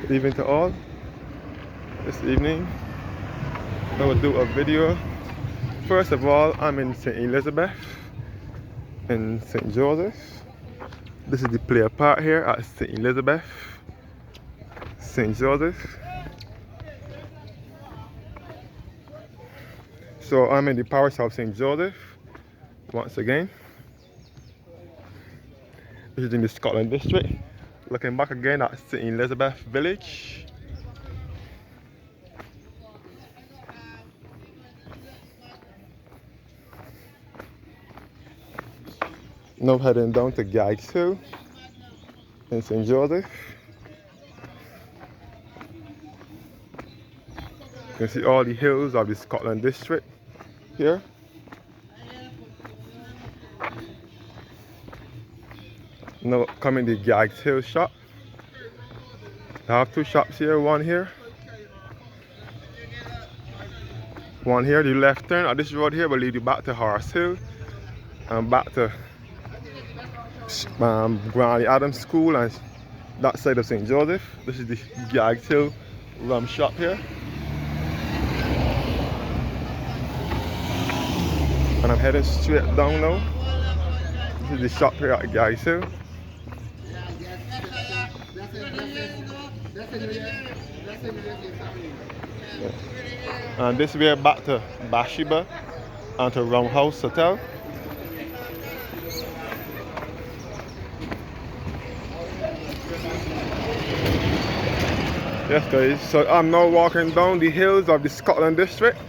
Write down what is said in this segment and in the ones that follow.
Good evening to all. This evening, I will do a video. First of all, I'm in St. Elizabeth in St. Joseph. This is the player park here at St. Elizabeth, St. Joseph. So I'm in the parish of St. Joseph once again. This is in the Scotland district. Looking back again at St. Elizabeth village. Now heading down to Gags Hill in St. Joseph. You can see all the hills of the Scotland district here. Now coming to Gags Hill shop. I have two shops here, one here. One here, the left turn on this road here will lead you back to Horse Hill and back to Granny Adams School and that side of St. Joseph. This is the Gags Hill rum shop here. And I'm heading straight down now. This is the shop here at Gags Hill. And this way back to Bathsheba and to Roundhouse Hotel. Yes guys, so I'm now walking down the hills of the Scotland district.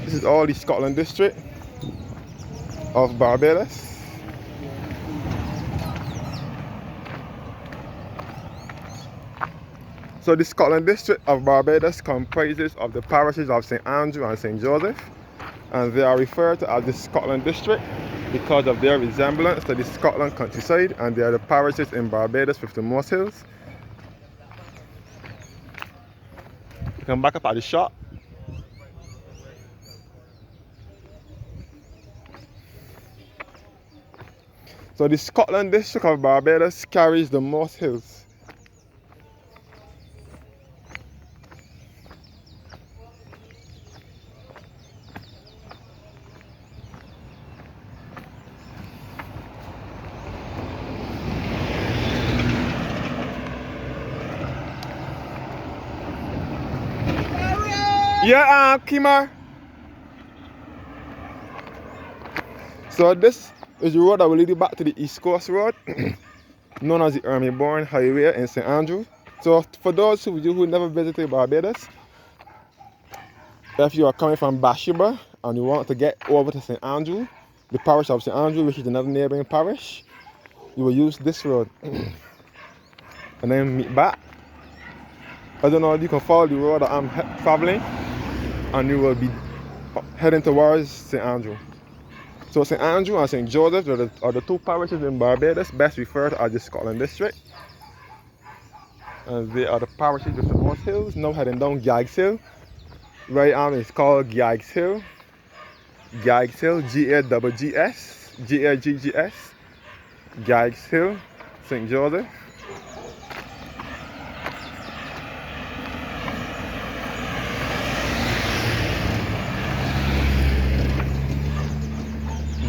This is all the Scotland district of Barbados. So the Scotland district of Barbados comprises of the parishes of St. Andrew and St. Joseph, and they are referred to as the Scotland district because of their resemblance to the Scotland countryside, and they are the parishes in Barbados with the most hills. You can back up at the shop. So the Scotland district of Barbados carries the most hills. Yeah, Kimar. So this is the road that will lead you back to the East Coast Road, known as the Ermyborn Highway in St. Andrew. So for those of you who never visited Barbados, if you are coming from Bathsheba and you want to get over to St. Andrew, the parish of St. Andrew, which is another neighboring parish, you will use this road and then meet back. I don't know, you can follow the road that I'm traveling and you will be heading towards St. Andrew. So St. Andrew and St. Joseph are the two parishes in Barbados best referred to as the Scotland district. And they are the parishes with the most hills. Now heading down Gags Hill. Right arm is called Gags Hill. Gags Hill, G-A-G-G-S, G-A-G-G-S. Gags Hill, St. Joseph.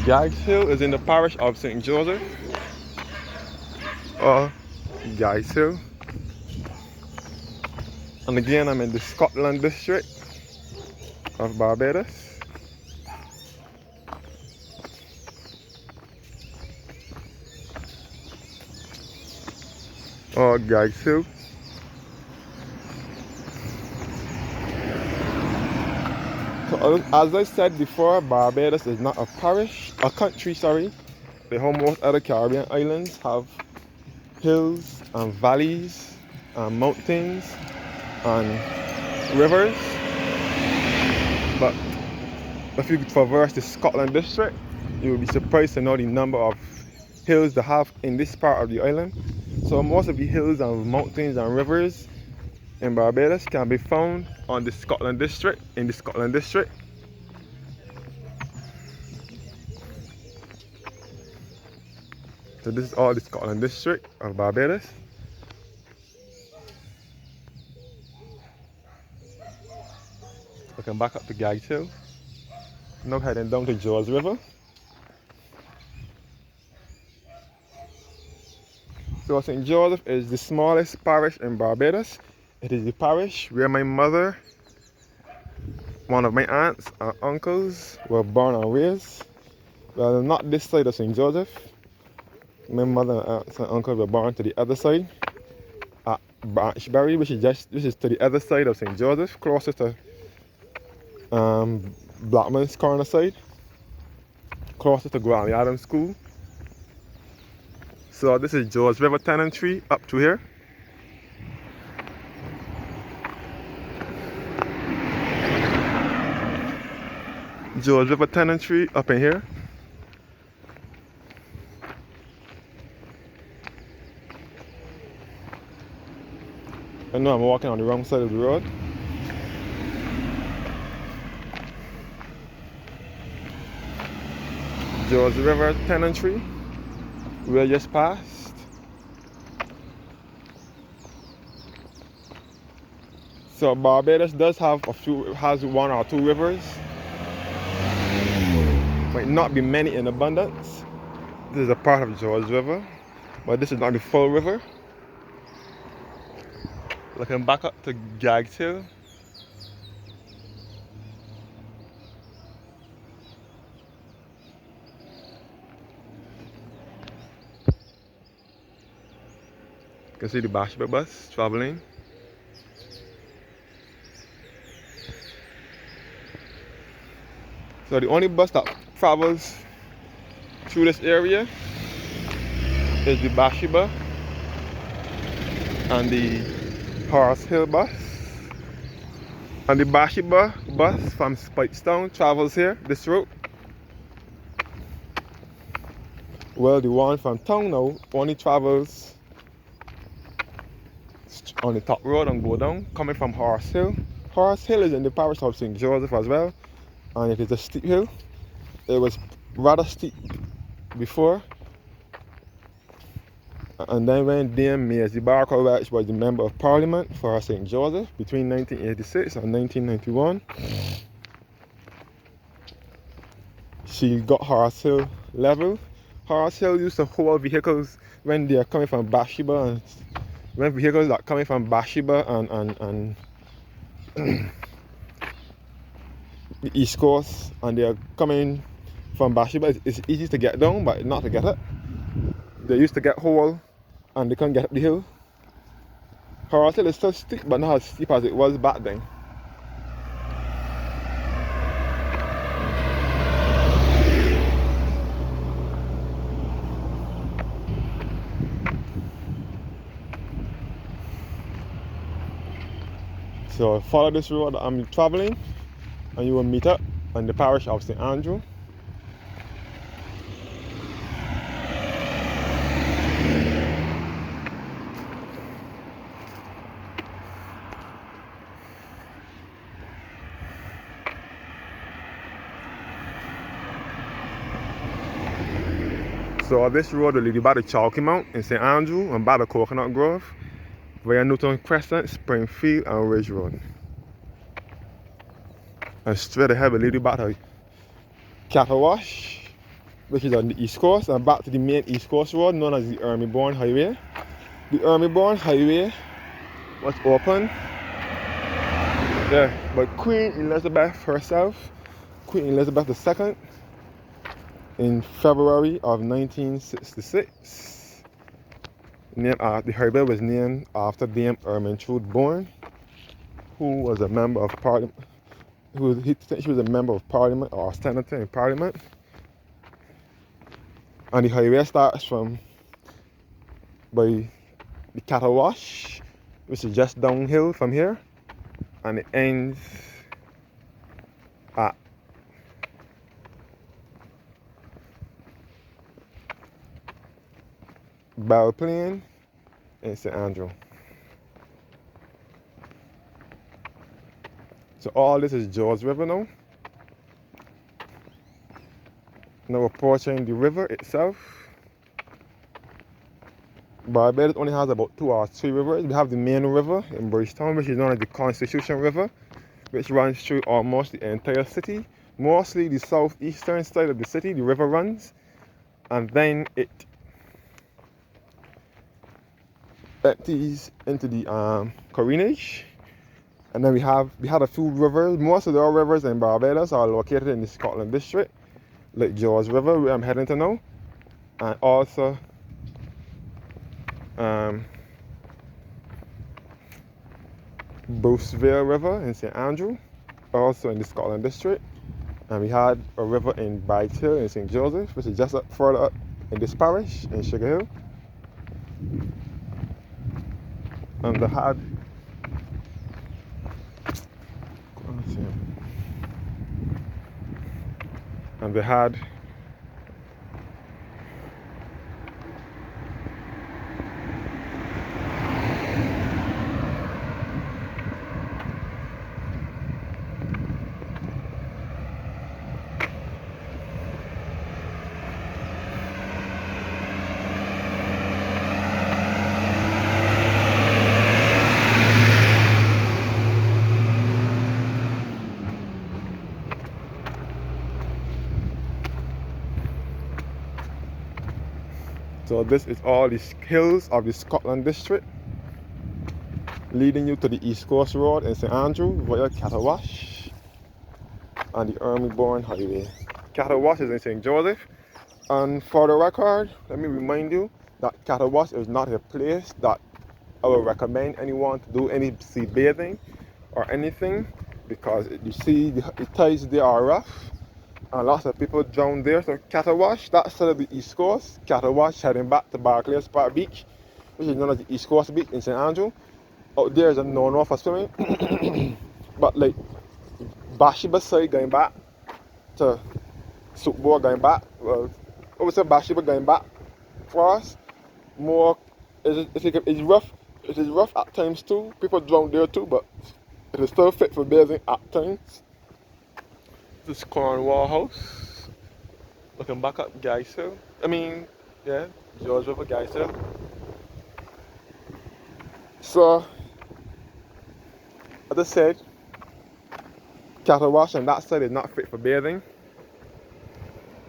Gags Hill is in the parish of St. Joseph, or Gags Hill. And again, I'm in the Scotland district of Barbados. Or Gags Hill. So as I said before, Barbados is not a parish, a country, sorry. The whole most other Caribbean islands have hills and valleys and mountains and rivers. But if you traverse the Scotland district, you will be surprised to know the number of hills they have in this part of the island. So most of the hills and mountains and rivers in Barbados can be found on the Scotland district, in the Scotland district. So this is all the Scotland district of Barbados. Looking back up to Gag Hill. Now heading down to George River. So St. Joseph is the smallest parish in Barbados. It is the parish where my mother, one of my aunts and uncles were born and raised. Well, not this side of St. Joseph. My mother and aunts and uncles were born to the other side at Branchbury, which is to the other side of St. Joseph, closer to Blackman's Corner side, closer to Granny Adams School. So this is George River Tenantry up to here. George River Tenantry up in here. I know I'm walking on the wrong side of the road. George River Tenantry, we just passed. So Barbados does have has one or two rivers. Might not be many in abundance. This is a part of George River, but this is not the full river. Looking back up to Gag Hill. You can see the Barbados bus traveling. So the only bus that travels through this area is the Bathsheba and the Horse Hill bus. And the Bathsheba bus from Spikestown travels here, this route. Well, the one from town now only travels on the top road and go down, coming from Horse Hill. Horse Hill is in the parish of St. Joseph as well, and it is a steep hill. It was rather steep before, and then when Dame Maisie Barker, which was the Member of Parliament for St. Joseph between 1986 and 1991, she got Horse Hill level. Horse Hill used to hold vehicles when they are coming from Bathsheba, and when vehicles are coming from Bathsheba and the East Coast, and they are coming from Bathsheba, it's easy to get down, but not to get up. They used to get hold and they couldn't get up the hill. Horse Hill is still steep, but not as steep as it was back then. So follow this road that I'm traveling and you will meet up in the parish of St. Andrew. So this road will lead you by the Chalky Mount in St. Andrew and by the Coconut Grove, via Newton Crescent, Springfield and Ridge Road. And straight ahead will lead you back to Cattle Wash, which is on the East Coast, and back to the main East Coast road known as the Ermybourne Highway. The Ermybourne Highway was opened by Queen Elizabeth herself, Queen Elizabeth II, in February of 1966. The highway was named after Dame Ermyntrude Bourne, who was a member of Parliament. She was a member of Parliament or senator in Parliament. And the highway starts by the Cattle Wash, which is just downhill from here, and it ends at Bell Plain in St. Andrew. So all this is George River now. Now we're approaching the river itself. Barbados only has about 2 or 3 rivers. We have the main river in Bridgetown, which is known as the Constitution River, which runs through almost the entire city. Mostly the southeastern side of the city, the river runs, and then it empties into the Corinage. And then we had a few rivers. Most of the rivers in Barbados are located in the Scotland district, like George River, where I'm heading to now, and also Bruceville River in St. Andrew, also in the Scotland district. And we had a river in Bright Hill in St. Joseph, which is just further up in this parish in Sugar Hill. And they had so this is all the hills of the Scotland district, leading you to the East Coast Road in St. Andrew via Catawash and the Ermy-Bourne Highway. Catawash is in St. Joseph, and for the record, let me remind you that Catawash is not a place that I would recommend anyone to do any sea bathing or anything, because you see the tides there are rough and lots of people drown there. So Catawash, that's side of the East Coast. Catawash heading back to Barclays Park Beach, which is known as the East Coast Beach in St. Andrew. Out there is a no for swimming. But like Bathsheba side going back to Soukbourg going back, well, I would say Bathsheba going back for us, more it's rough. It is rough at times too. People drown there too, but it is still fit for bathing at times. This Cornwall House. Looking back up George River, George Hill. So, as I said, Catawash and that side is not fit for bathing.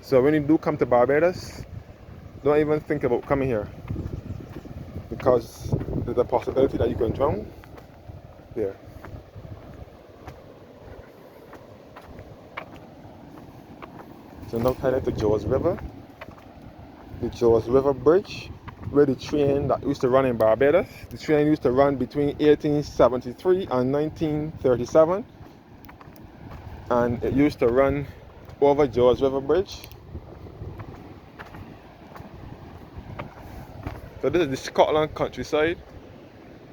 So when you do come to Barbados, don't even think about coming here, because there's a possibility that you can drown there. So now heading to George River, the George River Bridge, where the train that used to run in Barbados. The train used to run between 1873 and 1937, and it used to run over George River Bridge. So this is the Scotland countryside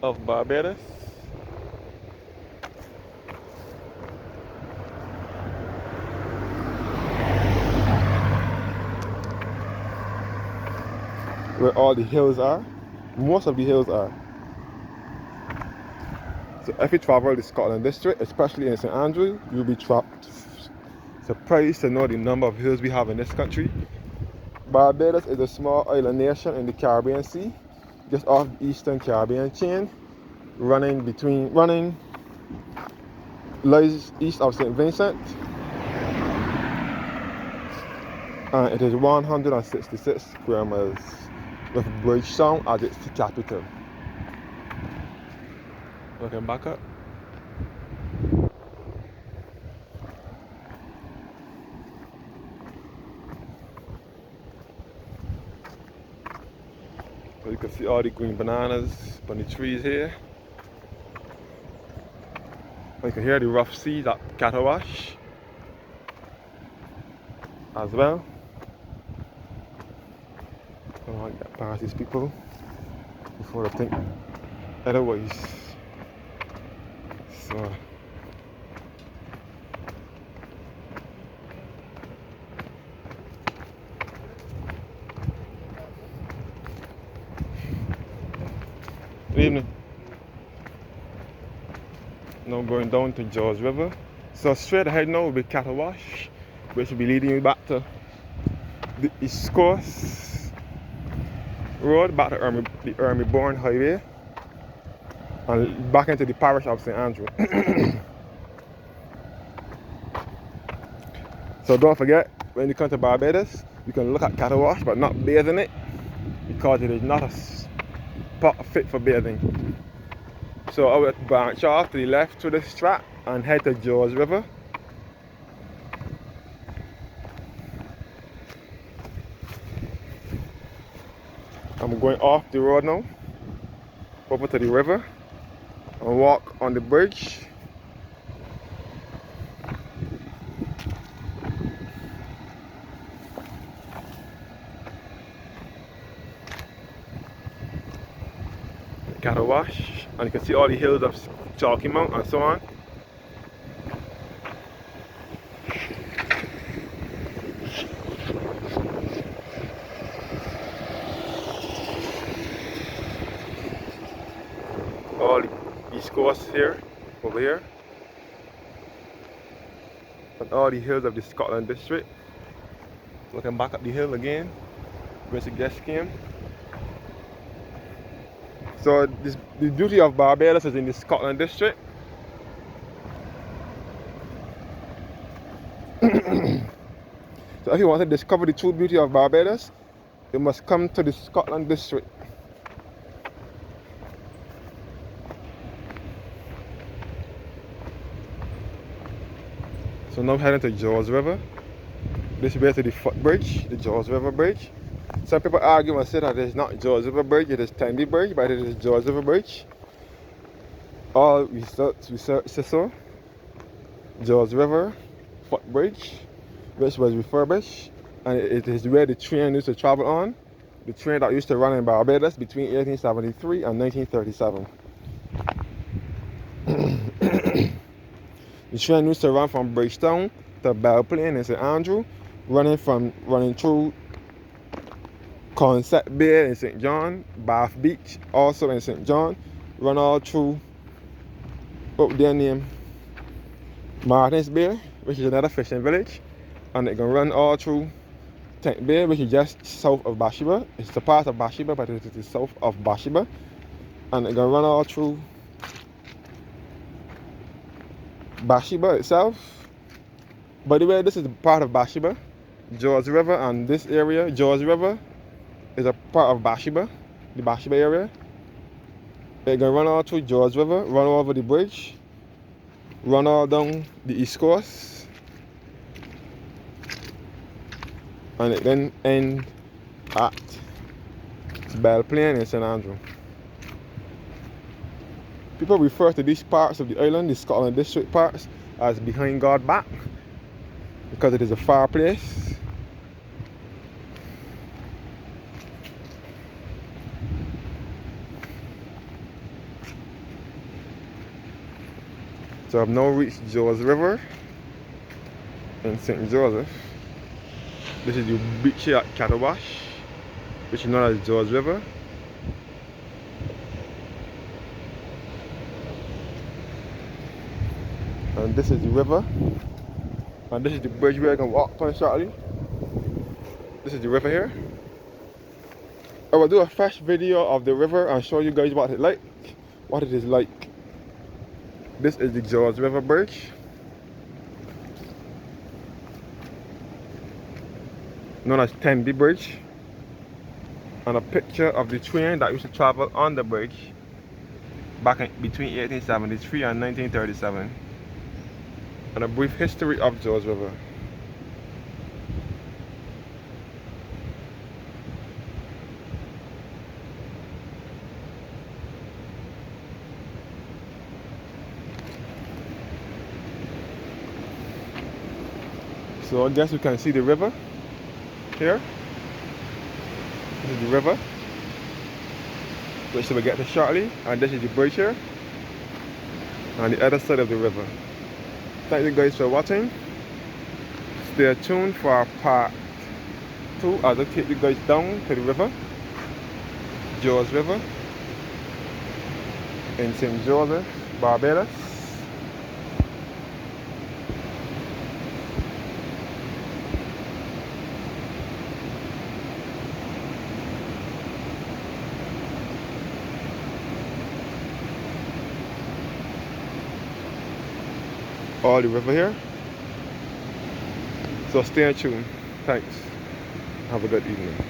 of Barbados. Where all the hills are. Most of the hills are. So if you travel the Scotland district, especially in St. Andrew, you'll be surprised to know the number of hills we have in this country. Barbados is a small island nation in the Caribbean Sea, just off the eastern Caribbean chain, lies east of St. Vincent, and it is 166 square miles, with Bridgetown as its capital. Looking back up. So you can see all the green bananas on the trees here. You can hear the rough seas at Catawash as well. I don't want to get past these people before they think otherwise. So good evening. Now going down to George River. So straight ahead now will be Catawash, which will be leading you back to the East Coast Road, back to the Ermy-Bourne Highway, and back into the parish of St. Andrew. So don't forget, when you come to Barbados, you can look at cattle wash but not bathe in it, because it is not a spot fit for bathing. So I will branch off to the left to the Strat and head to George River. I'm going off the road now, over to the river, and walk on the bridge. Cattle wash, and you can see all the hills of Chalky Mount and so on. All the East Coast here, over here, and all the hills of the Scotland district. Looking back up the hill again, where the guests came. So the beauty of Barbados is in the Scotland district. So if you want to discover the true beauty of Barbados, you must come to the Scotland district. So now heading to George River. This way to the footbridge, the George River Bridge. Some people argue and say that it's not George River Bridge, it is Tenby Bridge, but it is George River Bridge. All research says so. George River footbridge, which was refurbished, and it is where the train used to travel on. The train that used to run in Barbados between 1873 and 1937. The train used to run from Bridgetown to Belle Plaine in St. Andrew, running through Concept Bay in St. John, Bath Beach also in St. John, run all through up there named Martins Bay, which is another fishing village, and it can run all through Tank Bay, which is just south of Bathsheba. It's a part of Bathsheba, but it is south of Bathsheba, and it can run all through Bathsheba itself. By the way, this is part of Bathsheba, George River, and this area, George River, is a part of Bathsheba, the Bathsheba area. It can run all through George River, run over the bridge, run all down the East Coast, and it then end at Belle Plaine in St. Andrew. People refer to these parts of the island, the Scotland district parts, as behind God back, because it is a far place. So I've now reached George River in St. Joseph. This is the beach here at Cattle Wash, which is known as George River. And this is the river. And this is the bridge where I can walk on shortly. This is the river here. I will do a fresh video of the river and show you guys what it is like. This is the George River Bridge, known as Tenby Bridge, and a picture of the train that used to travel on the bridge back between 1873 and 1937, and a brief history of George River. So I guess we can see the river here. This is the river, which we'll get to shortly, and this is the bridge here, on the other side of the river. Thank you guys for watching. Stay tuned for our part 2 as I take you guys down to the river, George River, in St. Joseph, Barbados. All the river here. So stay tuned. Thanks. Have a good evening.